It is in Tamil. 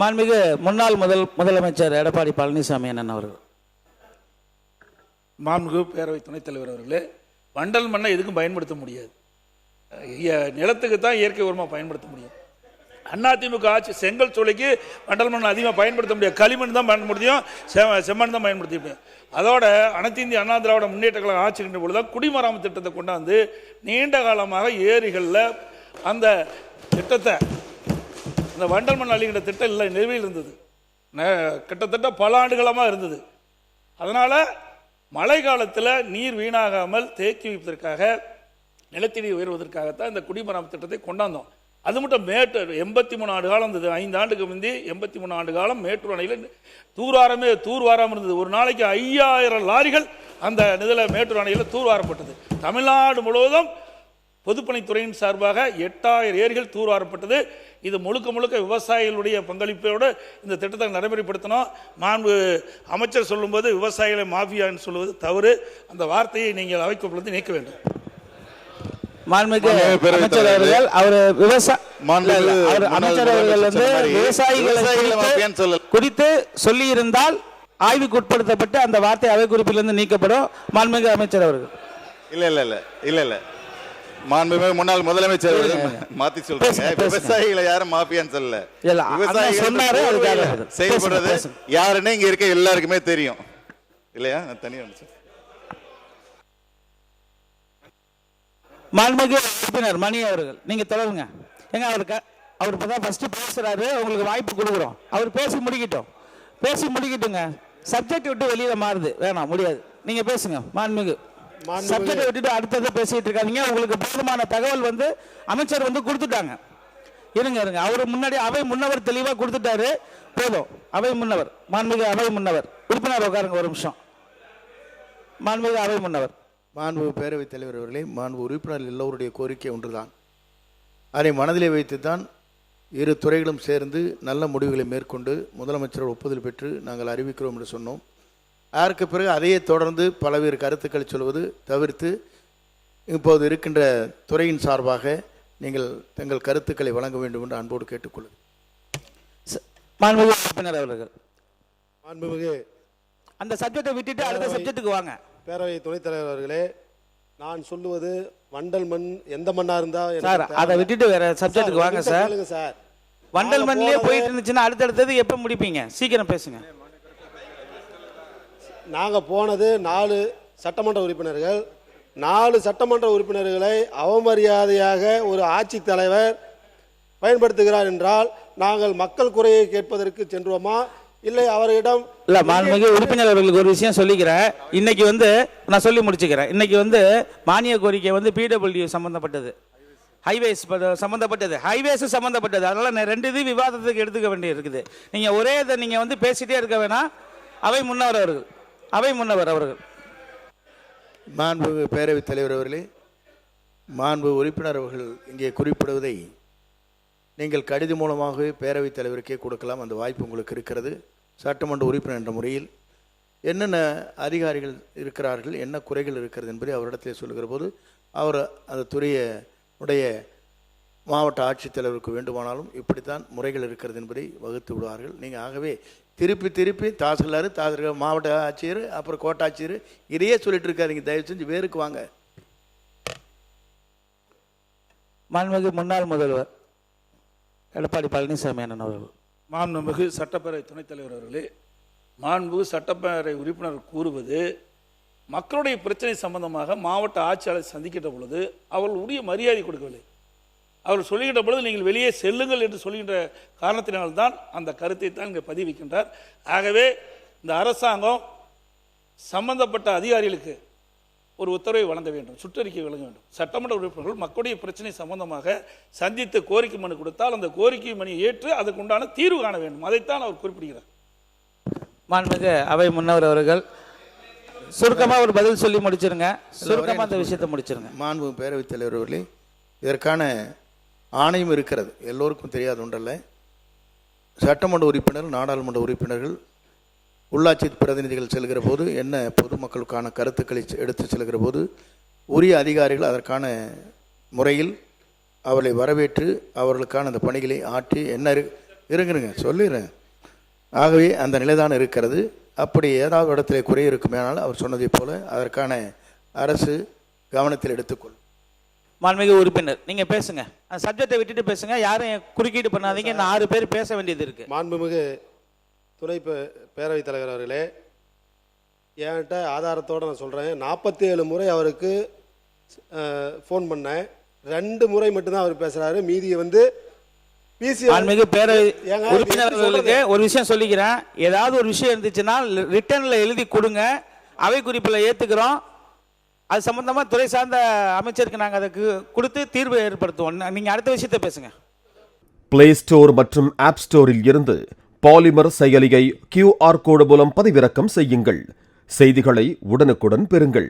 மாண்புமிகு முன்னாள் முதலமைச்சர் எடப்பாடி பழனிசாமி அண்ணன் அவர்கள். மாண்புமிகு பேரவை துணைத் தலைவர் அவர்களே, வண்டல் மண்ணை எதுக்கும் பயன்படுத்த முடியாது. நிலத்துக்கு தான் இயற்கை உரமாக பயன்படுத்த முடியும். அதிமுக ஆட்சி செங்கல் சூளைக்கு வண்டல் மண் அதிகமாக பயன்படுத்த முடியாது. களிமண் தான் பயன்படுத்த முடியும், செம்மண் தான் பயன்படுத்த முடியும். அதோட அனைத்து இந்திய அண்ணா திராவிட முன்னேற்ற கழகம் ஆட்சி இருக்கின்ற பொழுது குடிமராமத்து திட்டத்தை கொண்டாந்து நீண்ட காலமாக ஏரிகளில் அந்த திட்டத்தை, அந்த வண்டல் மண் அள்ளுகின்ற திட்டம் இல்லை, நிலுவையில் இருந்தது. கிட்டத்தட்ட பல ஆண்டுகளமாக இருந்தது. அதனால் மழை காலத்தில் நீர் வீணாகாமல் தேக்கி வைப்பதற்காக, நிலத்தடி உயர்வதற்காகத்தான் இந்த குடிமராமத்து திட்டத்தை கொண்டாந்தோம். அது மட்டும் மேட்டூர் 83 ஆண்டு காலம் இருந்தது. 5 ஆண்டுக்கு முந்தி 83 ஆண்டு காலம் மேட்டூர் அணையில் தூர்வாராமல் இருந்தது. ஒரு நாளைக்கு 5000 லாரிகள் அந்த நிதியில் மேட்டூர் அணையில் தூர்வாரப்பட்டது. தமிழ்நாடு முழுவதும் பொதுப்பணித்துறையின் சார்பாக 8000 ஏரிகள் தூர்வாரப்பட்டது. இது முழுக்க விவசாயிகளுடைய பங்களிப்போடு இந்த திட்டத்தை நடைமுறைப்படுத்தணும். மாண்பு அமைச்சர் சொல்லும்போது விவசாயிகளை மாஃபியான்னு சொல்லுவது தவறு. அந்த வார்த்தையை நீங்கள் அவைக்கப்படுத்தி நீக்க வேண்டும். மாண்புமிகு அமைச்சர் அவர்கள் விவசாயிகளை குறித்து சொல்லி இருந்தால் ஆய்வுக்கு உட்படுத்தப்பட்டு அந்த வார்த்தை அவை குறிப்பிலிருந்து நீக்கப்படும். மாண்புமிகு அமைச்சர் அவர்கள் இல்ல மாண்புமிகு முன்னாள் முதலமைச்சர் மாத்தி சொல்றாங்க. விவசாயிகளை யாரும் மாஃபியான்னு சொல்லல, விவசாயிகள் செயல்படுறது யாருன்னு இங்க இருக்க எல்லாருக்குமே தெரியும் இல்லையா? தனியா மாண்புமிகு உறுப்பினர் மணி அவர்கள், நீங்க தொடருங்க. எங்க அவர் இப்பதான் ஃபர்ஸ்ட் பேசுறாரு, உங்களுக்கு வாய்ப்பு கொடுக்குறோம். அவர் பேசி முடிக்கட்டுங்க. சப்ஜெக்ட் விட்டு வெளியில மாறுது, வேணாம், முடியாது. நீங்க பேசுங்க மாண்புமிகு. சப்ஜெக்ட் விட்டுட்டு அடுத்தது பேசிட்டு இருக்காதீங்க. உங்களுக்கு போதுமான தகவல் அமைச்சர் கொடுத்துட்டாங்க. இருங்க. அவர் முன்னாடி அவை முன்னவர் தெளிவா கொடுத்துட்டாரு, போதும். அவை முன்னவர், மாண்புமிகு அவை முன்னவர் உறுப்பினர் உட்காருங்க ஒரு நிமிஷம். மாண்புமிகு அவை முன்னவர். மாண்பு பேரவைத் தலைவர் அவர்களே, மாண்பு உறுப்பினர் எல்லோருடைய கோரிக்கை ஒன்றுதான். அதை மனதிலே வைத்துத்தான் இரு துறைகளும் சேர்ந்து நல்ல முடிவுகளை மேற்கொண்டு முதலமைச்சர் ஒப்புதல் பெற்று நாங்கள் அறிவிக்கிறோம் என்று சொன்னோம். அதற்கு பிறகு அதையே தொடர்ந்து பல்வேறு கருத்துக்களை சொல்வது தவிர்த்து இப்போது இருக்கின்ற துறையின் சார்பாக நீங்கள் தங்கள் கருத்துக்களை வழங்க வேண்டும் என்று அன்போடு கேட்டுக்கொள்ளுங்கள். மாண்புமிகு உறுப்பினர் அவர்கள், மாண்புமிகு அந்த சப்ஜெக்டை விட்டுட்டு அடுத்த சப்ஜெக்ட்டுக்கு வாங்க. பேரவை துணைத் தலைவர் அவர்களே, நான் சொல்லுவது வண்டல் மண் எந்த மண்ணா இருந்தா சார் அதை விட்டுட்டு வேற சப்ஜெக்ட்டுக்கு வாங்க சார். சார், வண்டல் மண்ணிலே போயிட்டு இருந்துச்சுன்னா அடுத்தடுத்தது எப்ப முடிப்பீங்க? சீக்கிரம் பேசுங்க. நாங்க போனது 4 சட்டமன்ற உறுப்பினர்கள். 4 சட்டமன்ற உறுப்பினர்களை அவமரியாதையாக ஒரு ஆட்சி தலைவர் பயன்படுத்துகிறார் என்றால் நாங்கள் மக்கள் குறையை கேட்பதற்கு சென்றோமா, இல்லை அவரிடம் இல்ல? மாண்புமிகு உறுப்பினர் அவர்களுக்கு ஒரு விஷயம் சொல்லிக்கிறேன். இன்னைக்கு நான் சொல்லி முடிச்சுக்கிறேன். இன்னைக்கு மானிய கோரிக்கை PWD சம்பந்தப்பட்டது, ஹைவேஸ் சம்பந்தப்பட்டது. அதனால நான் 2 இது விவாதத்துக்கு எடுத்துக்க வேண்டி இருக்குது. நீங்க ஒரே இதை நீங்க பேசிட்டே இருக்க வேணாம். அவை முன்னவர் அவர்கள். மாண்பு பேரவைத் தலைவர் அவர்களே, மாண்பு உறுப்பினர் அவர்கள் இங்கே குறிப்பிடுவதை நீங்கள் கடிதம் மூலமாக பேரவைத் தலைவருக்கே கொடுக்கலாம். அந்த வாய்ப்பு உங்களுக்கு இருக்கிறது. சட்டமன்ற உறுப்பினர் என்ற முறையில் என்னென்ன அதிகாரிகள் இருக்கிறார்கள், என்ன குறைகள் இருக்கிறது என்பதை அவரிடத்தில் சொல்லுகிற போது அவர் அந்த துறையுடைய மாவட்ட ஆட்சித்தலைவருக்கு வேண்டுமானாலும் இப்படித்தான் முறைகள் இருக்கிறது என்பதை வகுத்து விடுவார்கள். நீங்கள் ஆகவே திருப்பி தாசில்தார் மாவட்ட ஆட்சியர் அப்புறம் கோட்டாட்சியர் இதையே சொல்லிட்டு இருக்காதிங்க. தயவு செஞ்சு வேருக்கு வாங்க. மாண்புமிகு முன்னாள் முதல்வர் எடப்பாடி பழனிசாமி அண்ணன் அவர்கள். மாண்புமிகு சட்டப்பேரவை துணைத் தலைவர் அவர்களே, மாண்புமிகு சட்டப்பேரவை உறுப்பினர் கூறுவது மக்களுடைய பிரச்சனை சம்பந்தமாக மாவட்ட ஆட்சியாளர் சந்திக்கின்ற பொழுது அவர்கள் உரிய மரியாதை கொடுக்கவில்லை. அவர் சொல்லுகின்ற பொழுது நீங்கள் வெளியே செல்லுங்கள் என்று சொல்கின்ற காரணத்தினால்தான் அந்த கருத்தை தான் இங்கே பதிவிக்கின்றார். ஆகவே இந்த அரசாங்கம் சம்பந்தப்பட்ட அதிகாரிகளுக்கு ஒரு உத்தரவை வழங்க வேண்டும், சுற்றறிக்கை வழங்க வேண்டும். சட்டமன்ற உறுப்பினர்கள் மக்களுடைய பிரச்சனை சம்பந்தமாக சந்தித்து கோரிக்கை மனு கொடுத்தால் அந்த கோரிக்கை மனுவை ஏற்று அதுக்கு உண்டான தீர்வு காண வேண்டும். அதைத்தான் அவர் குறிப்பிடுகிறார். மாண்புமிகு அவை முன்னவர் அவர்கள் சுருக்கமா ஒரு பதில் சொல்லி முடிச்சிருங்க. சுருக்கமா அந்த விஷயத்தை முடிச்சிருங்க. மாண்பு பேரவைத் தலைவர் அவர்களே, இதற்கான ஆணையம் இருக்கிறது, எல்லோருக்கும் தெரியாது ஒன்றல்ல. சட்டமன்ற உறுப்பினர்கள், நாடாளுமன்ற உறுப்பினர்கள், உள்ளாட்சி பிரதிநிதிகள் செல்கிற போது என்ன பொதுமக்களுக்கான கருத்துக்களை எடுத்து செல்கிற போது உரிய அதிகாரிகள் அதற்கான முறையில் அவர்களை வரவேற்று அவர்களுக்கான அந்த பணிகளை ஆற்றி என்ன இருங்க சொல்லிடுறேன். ஆகவே அந்த நிலைதான் இருக்கிறது. அப்படி ஏதாவது இடத்துல குறை இருக்குமேனால் அவர் சொன்னதைப் போல அதற்கான அரசு கவனத்தில் எடுத்துக்கொள்ளும். மாண்புமிகு உறுப்பினர் நீங்க பேசுங்க, அந்த சப்ஜெக்டை விட்டுட்டு பேசுங்க, யாரும் குறுக்கீடு பண்ணாதீங்க. இன்னும் 6 பேர் பேச வேண்டியது இருக்கு. மாண்புமிகு துணை பேரவைத் தலைவர் அவர்களே, என்கிட்ட ஆதாரத்தோடு நான் சொல்கிறேன், 47 முறை அவருக்கு ஃபோன் பண்ணேன், 2 முறை மட்டும்தான் அவர் பேசுகிறாரு. மீதியை வந்து மாண்புமிகு பேரவை உறுப்பினர்களுக்கு ஒரு விஷயம் சொல்லிக்கிறேன். ஏதாவது ஒரு விஷயம் இருந்துச்சுன்னா ரிட்டர்னில் எழுதி கொடுங்க, அவை குறிப்பில் ஏற்றுக்கிறோம். அது சம்பந்தமாக துறை சார்ந்த அமைச்சருக்கு நாங்கள் அதுக்கு கொடுத்து தீர்வு ஏற்படுத்துவோம். நீங்கள் அடுத்த விஷயத்தை பேசுங்க. பிளே ஸ்டோர் மற்றும் ஆப் ஸ்டோரில் இருந்து பாலிமர் செயலியை QR கோடு மூலம் பதிவிறக்கம் செய்யுங்கள். செய்திகளை உடனுக்குடன் பெறுங்கள்.